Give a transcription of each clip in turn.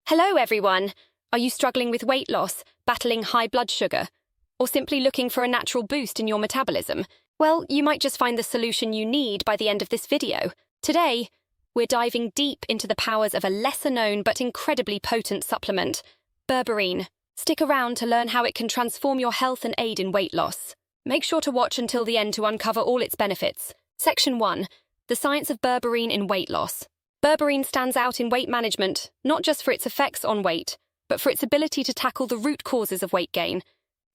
Hello everyone! Are you struggling with weight loss, battling high blood sugar, or simply looking for a natural boost in your metabolism? Well, you might just find the solution you need by the end of this video. Today, we're diving deep into the powers of a lesser-known but incredibly potent supplement, Berberine. Stick around to learn how it can transform your health and aid in weight loss. Make sure to watch until the end to uncover all its benefits. Section 1. The science of Berberine in weight loss. Berberine stands out in weight management, not just for its effects on weight, but for its ability to tackle the root causes of weight gain,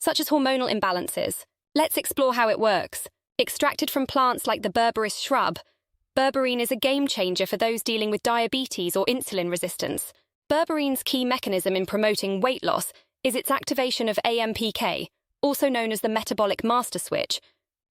such as hormonal imbalances. Let's explore how it works. Extracted from plants like the berberis shrub, Berberine is a game-changer for those dealing with diabetes or insulin resistance. Berberine's key mechanism in promoting weight loss is its activation of AMPK, also known as the metabolic master switch.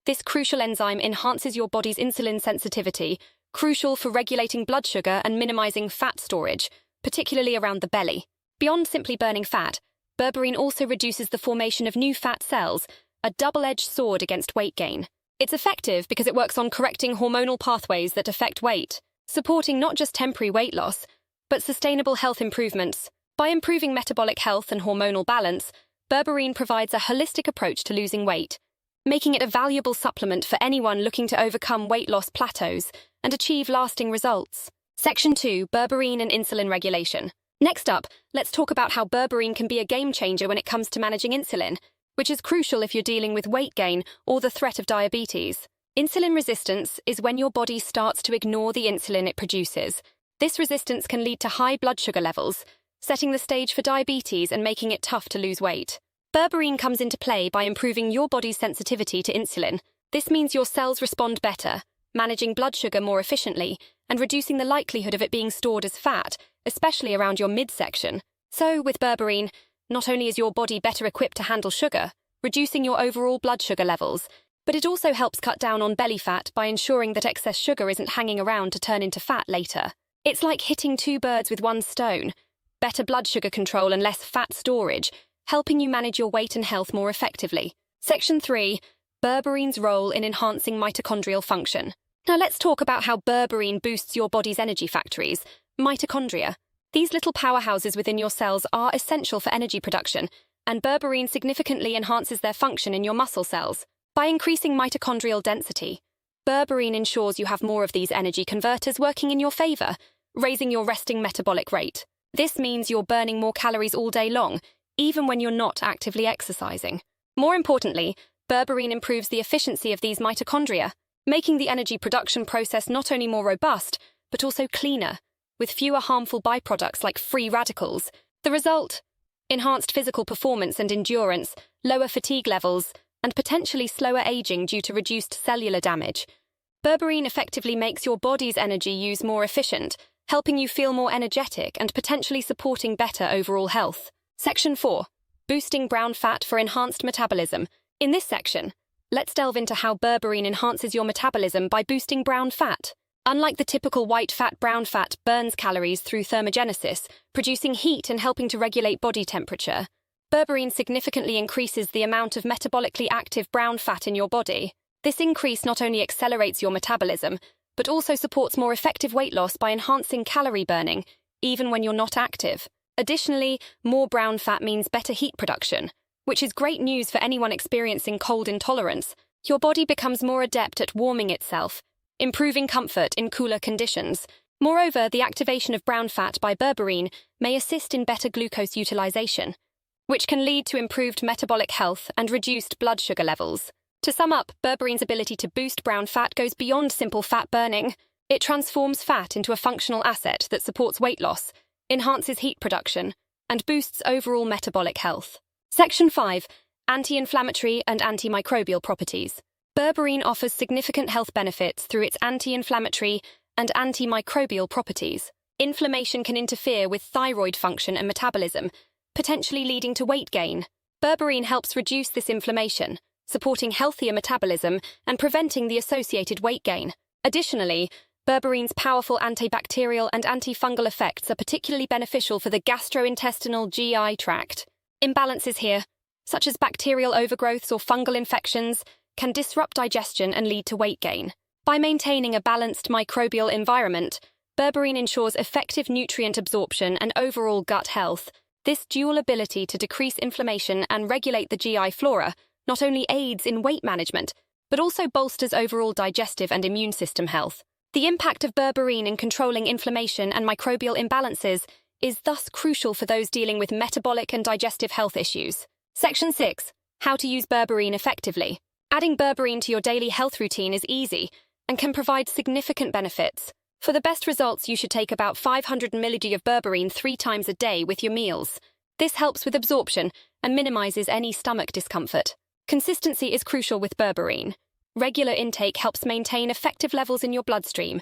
This crucial enzyme enhances your body's insulin sensitivity, crucial for regulating blood sugar and minimizing fat storage, particularly around the belly. Beyond simply burning fat, Berberine also reduces the formation of new fat cells, a double-edged sword against weight gain. It's effective because it works on correcting hormonal pathways that affect weight, supporting not just temporary weight loss, but sustainable health improvements. By improving metabolic health and hormonal balance, Berberine provides a holistic approach to losing weight, making it a valuable supplement for anyone looking to overcome weight loss plateaus and achieve lasting results. Section 2. Berberine and insulin regulation. Next up, let's talk about how Berberine can be a game-changer when it comes to managing insulin, which is crucial if you're dealing with weight gain or the threat of diabetes. Insulin resistance is when your body starts to ignore the insulin it produces. This resistance can lead to high blood sugar levels, setting the stage for diabetes and making it tough to lose weight. Berberine comes into play by improving your body's sensitivity to insulin. This means your cells respond better, managing blood sugar more efficiently, and reducing the likelihood of it being stored as fat, especially around your midsection. So, with Berberine, not only is your body better equipped to handle sugar, reducing your overall blood sugar levels, but it also helps cut down on belly fat by ensuring that excess sugar isn't hanging around to turn into fat later. It's like hitting two birds with one stone: better blood sugar control and less fat storage, helping you manage your weight and health more effectively. Section 3. Berberine's role in enhancing mitochondrial function. Now let's talk about how Berberine boosts your body's energy factories, mitochondria. These little powerhouses within your cells are essential for energy production, and Berberine significantly enhances their function in your muscle cells. By increasing mitochondrial density, Berberine ensures you have more of these energy converters working in your favor, raising your resting metabolic rate. This means you're burning more calories all day long, even when you're not actively exercising. More importantly, Berberine improves the efficiency of these mitochondria, making the energy production process not only more robust, but also cleaner, with fewer harmful byproducts like free radicals. The result? Enhanced physical performance and endurance, lower fatigue levels, and potentially slower aging due to reduced cellular damage. Berberine effectively makes your body's energy use more efficient, helping you feel more energetic and potentially supporting better overall health. Section 4. Boosting brown fat for enhanced metabolism. In this section, let's delve into how Berberine enhances your metabolism by boosting brown fat. Unlike the typical white fat, brown fat burns calories through thermogenesis, producing heat and helping to regulate body temperature. Berberine significantly increases the amount of metabolically active brown fat in your body. This increase not only accelerates your metabolism, but also supports more effective weight loss by enhancing calorie burning, even when you're not active. Additionally, more brown fat means better heat production, which is great news for anyone experiencing cold intolerance. Your body becomes more adept at warming itself, improving comfort in cooler conditions. Moreover, the activation of brown fat by Berberine may assist in better glucose utilization, which can lead to improved metabolic health and reduced blood sugar levels. To sum up, Berberine's ability to boost brown fat goes beyond simple fat burning. It transforms fat into a functional asset that supports weight loss, enhances heat production, and boosts overall metabolic health. Section 5. Anti-inflammatory and antimicrobial properties. Berberine offers significant health benefits through its anti-inflammatory and antimicrobial properties. Inflammation can interfere with thyroid function and metabolism, potentially leading to weight gain. Berberine helps reduce this inflammation, supporting healthier metabolism and preventing the associated weight gain. Additionally, Berberine's powerful antibacterial and antifungal effects are particularly beneficial for the gastrointestinal GI tract. Imbalances here, such as bacterial overgrowths or fungal infections, can disrupt digestion and lead to weight gain. By maintaining a balanced microbial environment, Berberine ensures effective nutrient absorption and overall gut health. This dual ability to decrease inflammation and regulate the GI flora not only aids in weight management, but also bolsters overall digestive and immune system health. The impact of berberine in controlling inflammation and microbial imbalances is thus crucial for those dealing with metabolic and digestive health issues. Section 6. How to use berberine effectively. Adding berberine to your daily health routine is easy and can provide significant benefits. For the best results, you should take about 500 mg of berberine 3 times a day with your meals. This helps with absorption and minimizes any stomach discomfort. Consistency is crucial with berberine. Regular intake helps maintain effective levels in your bloodstream,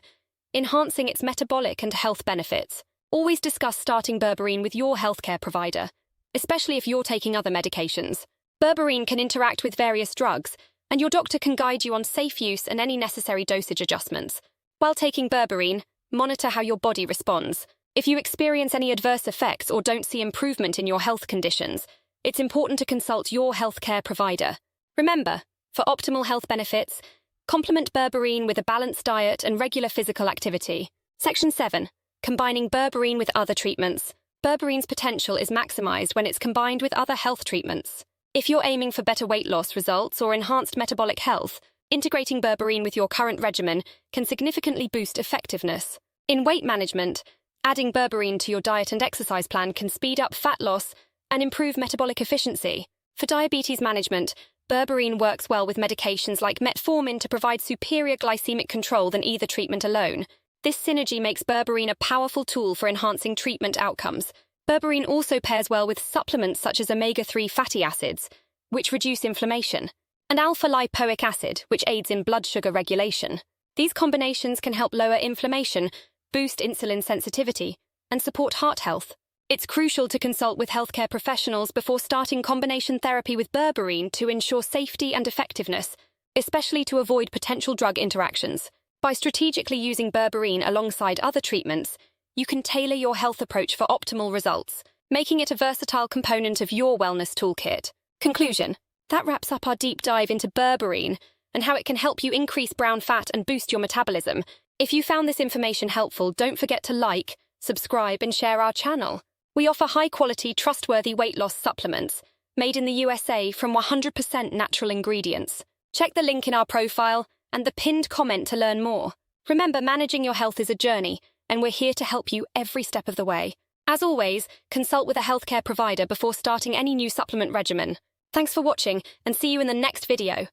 enhancing its metabolic and health benefits. Always discuss starting berberine with your healthcare provider, especially if you're taking other medications. Berberine can interact with various drugs, and your doctor can guide you on safe use and any necessary dosage adjustments. While taking berberine, monitor how your body responds. If you experience any adverse effects or don't see improvement in your health conditions, it's important to consult your healthcare provider. Remember, for optimal health benefits, complement berberine with a balanced diet and regular physical activity. Section 7. Combining berberine with other treatments. Berberine's potential is maximized when it's combined with other health treatments. If you're aiming for better weight loss results or enhanced metabolic health, integrating berberine with your current regimen can significantly boost effectiveness. In weight management, adding berberine to your diet and exercise plan can speed up fat loss and improve metabolic efficiency. For diabetes management, berberine works well with medications like metformin to provide superior glycemic control than either treatment alone. This synergy makes berberine a powerful tool for enhancing treatment outcomes. Berberine also pairs well with supplements such as omega-3 fatty acids, which reduce inflammation, and alpha-lipoic acid, which aids in blood sugar regulation. These combinations can help lower inflammation, boost insulin sensitivity, and support heart health. It's crucial to consult with healthcare professionals before starting combination therapy with berberine to ensure safety and effectiveness, especially to avoid potential drug interactions. By strategically using berberine alongside other treatments, you can tailor your health approach for optimal results, making it a versatile component of your wellness toolkit. Conclusion. That wraps up our deep dive into berberine and how it can help you increase brown fat and boost your metabolism. If you found this information helpful, don't forget to like, subscribe, and share our channel. We offer high-quality, trustworthy weight loss supplements made in the USA from 100% natural ingredients. Check the link in our profile and the pinned comment to learn more. Remember, managing your health is a journey, and we're here to help you every step of the way. As always, consult with a healthcare provider before starting any new supplement regimen. Thanks for watching, and see you in the next video.